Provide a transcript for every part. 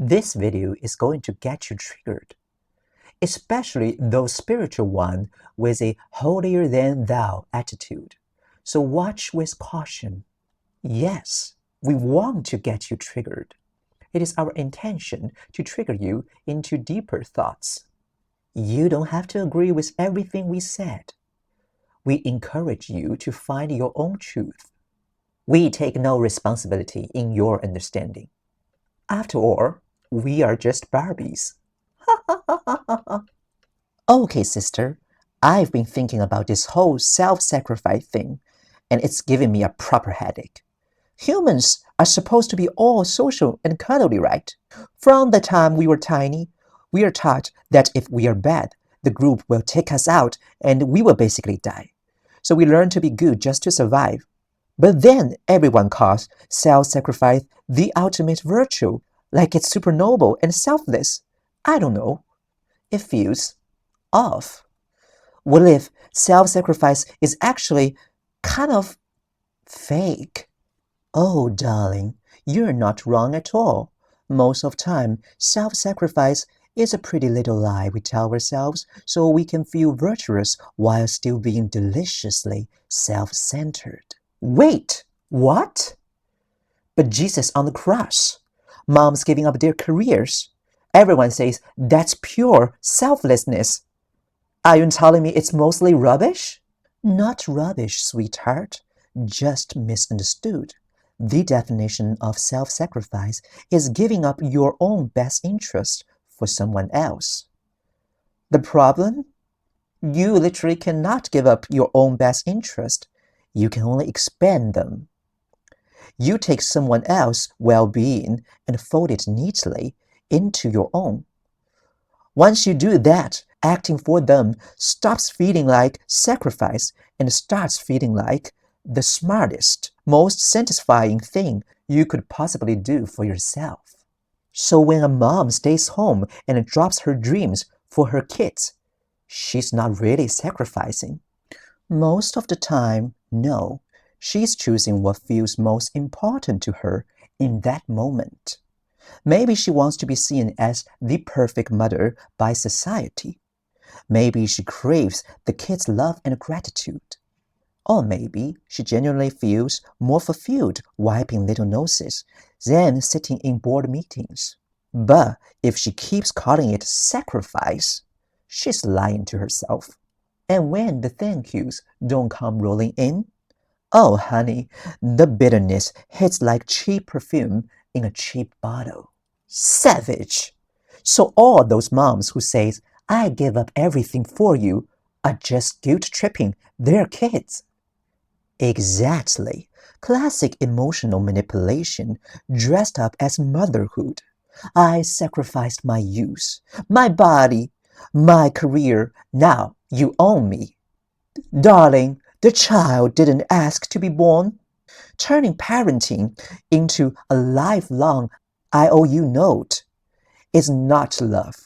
This video is going to get you triggered, especially those spiritual ones with a holier-than-thou attitude. So watch with caution. Yes, we want to get you triggered. It is our intention to trigger you into deeper thoughts. You don't have to agree with everything we said. We encourage you to find your own truth. We take no responsibility in your understanding. After all, we are just Barbies. Okay, sister, I've been thinking about this whole self-sacrifice thing, and it's giving me a proper headache. Humans are supposed to be all social and cuddly, right? From the time we were tiny, we are taught that if we are bad, the group will take us out and we will basically die. So we learn to be good just to survive. But then everyone calls self-sacrifice the ultimate virtue, like it's super noble and selfless. I don't know. It feels off. What if self-sacrifice is actually kind of fake? Oh, darling, you're not wrong at all. Most of the time, self-sacrifice is a pretty little lie we tell ourselves so we can feel virtuous while still being deliciously self-centered. Wait, what? But Jesus on the cross, moms giving up their careers. Everyone says that's pure selflessness. Are you telling me it's mostly rubbish? Not rubbish, sweetheart, just misunderstood. The definition of self-sacrifice is giving up your own best interest for someone else. The problem? You literally cannot give up your own best interest. You can only expand them. You take someone else's well-being and fold it neatly into your own. Once you do that, acting for them stops feeling like sacrifice and starts feeling like the smartest, most satisfying thing you could possibly do for yourself. So when a mom stays home and drops her dreams for her kids, she's not really sacrificing. Most of the time, no. She's choosing what feels most important to her in that moment. Maybe she wants to be seen as the perfect mother by society. Maybe she craves the kids' love and gratitude. Or maybe she genuinely feels more fulfilled wiping little noses than sitting in board meetings. But if she keeps calling it sacrifice, she's lying to herself. And when the thank yous don't come rolling in, oh honey, the bitterness hits like cheap perfume in a cheap bottle. Savage! So all those moms who say, I give up everything for you, are just guilt-tripping their kids. Exactly. Classic emotional manipulation dressed up as motherhood. I sacrificed my youth, my body, my career. Now you own me. Darling, the child didn't ask to be born. Turning parenting into a lifelong IOU note is not love.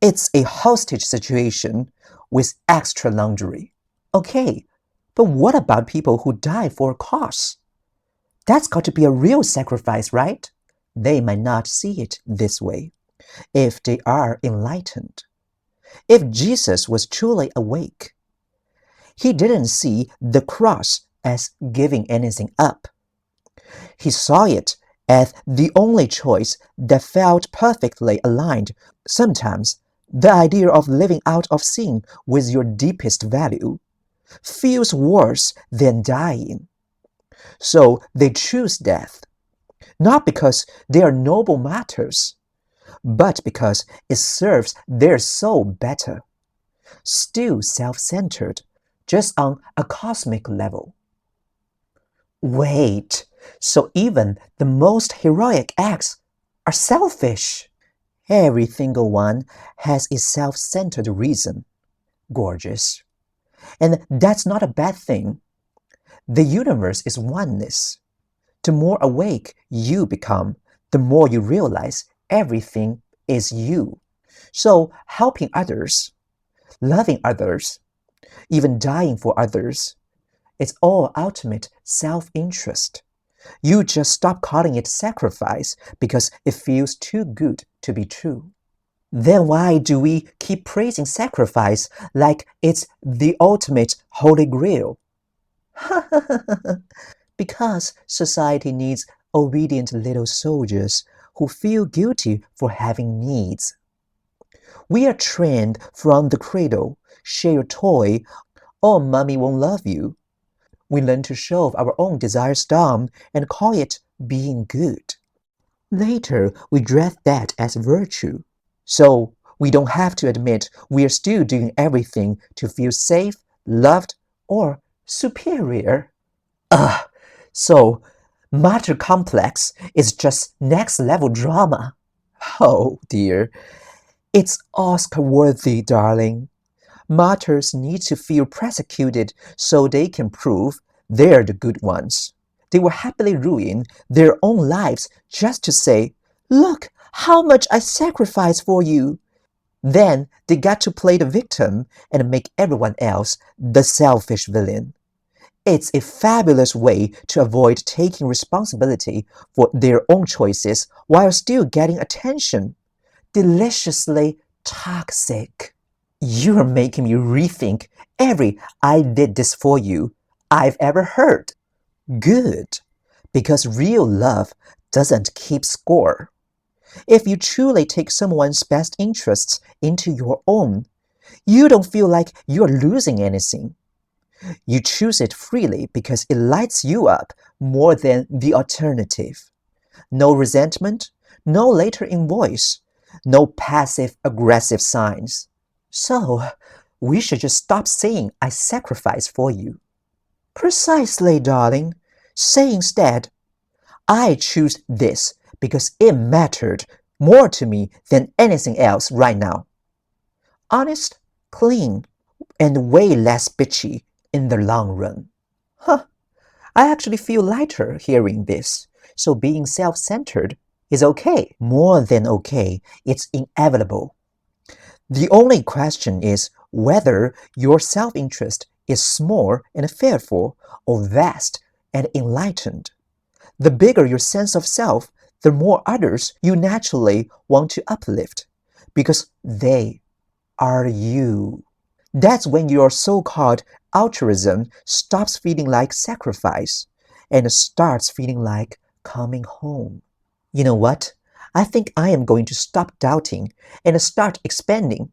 It's a hostage situation with extra laundry. Okay, but what about people who die for a cause? That's got to be a real sacrifice, right? They might not see it this way if they are enlightened. If Jesus was truly awake, he didn't see the cross as giving anything up. He saw it as the only choice that felt perfectly aligned. Sometimes the idea of living out of sin with your deepest value feels worse than dying. So they choose death, not because they are noble matters, but because it serves their soul better. Still self-centered, just on a cosmic level. Wait, so even the most heroic acts are selfish? Every single one has a self-centered reason. Gorgeous. And that's not a bad thing. The universe is oneness. The more awake you become, the more you realize everything is you. So helping others, loving others, even dying for others, it's all ultimate self-interest. You just stop calling it sacrifice because it feels too good to be true. Then why do we keep praising sacrifice like it's the ultimate holy grail? Because society needs obedient little soldiers who feel guilty for having needs. We are trained from the cradle, share your toy, or mommy won't love you. We learn to shove our own desires down and call it being good. Later, we dress that as virtue. So we don't have to admit we are still doing everything to feel safe, loved, or superior. So martyr complex is just next level drama. Oh dear. It's Oscar-worthy, darling. Martyrs need to feel persecuted so they can prove they're the good ones. They will happily ruin their own lives just to say, "Look how much I sacrificed for you." Then they got to play the victim and make everyone else the selfish villain. It's a fabulous way to avoid taking responsibility for their own choices while still getting attention. Deliciously toxic. You're making me rethink every "I did this for you" I've ever heard. Good, because real love doesn't keep score. If you truly take someone's best interests into your own, you don't feel like you're losing anything. You choose it freely because it lights you up more than the alternative. No resentment, no later invoice, no passive-aggressive signs. So, we should just stop saying "I sacrifice for you." Precisely, darling. Say instead, "I choose this because it mattered more to me than anything else right now." Honest, clean, and way less bitchy in the long run. I actually feel lighter hearing this. So being self-centered is okay. More than okay, it's inevitable. The only question is whether your self-interest is small and fearful or vast and enlightened. The bigger your sense of self, the more others you naturally want to uplift because they are you. That's when your so-called altruism stops feeling like sacrifice and starts feeling like coming home. You know what? I think I am going to stop doubting and start expanding.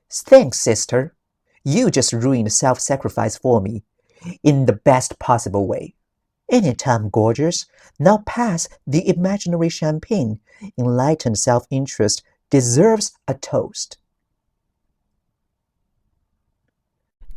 Thanks, sister. You just ruined self-sacrifice for me in the best possible way. Anytime, gorgeous. Now pass the imaginary champagne. Enlightened self-interest deserves a toast.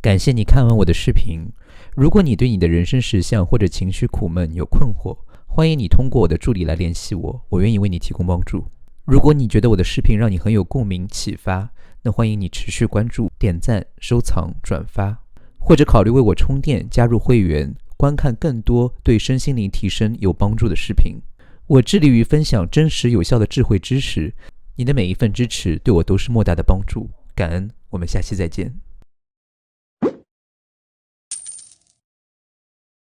感谢你看完我的视频。如果你对你的人生实相或者情绪苦闷有困惑，欢迎你通过我的助理来联系我，我愿意为你提供帮助。如果你觉得我的视频让你很有共鸣启发，那欢迎你持续关注、点赞、收藏、转发，或者考虑为我充电加入会员，观看更多对身心灵提升有帮助的视频。我致力于分享真实有效的智慧知识，你的每一份支持对我都是莫大的帮助，感恩，我们下期再见。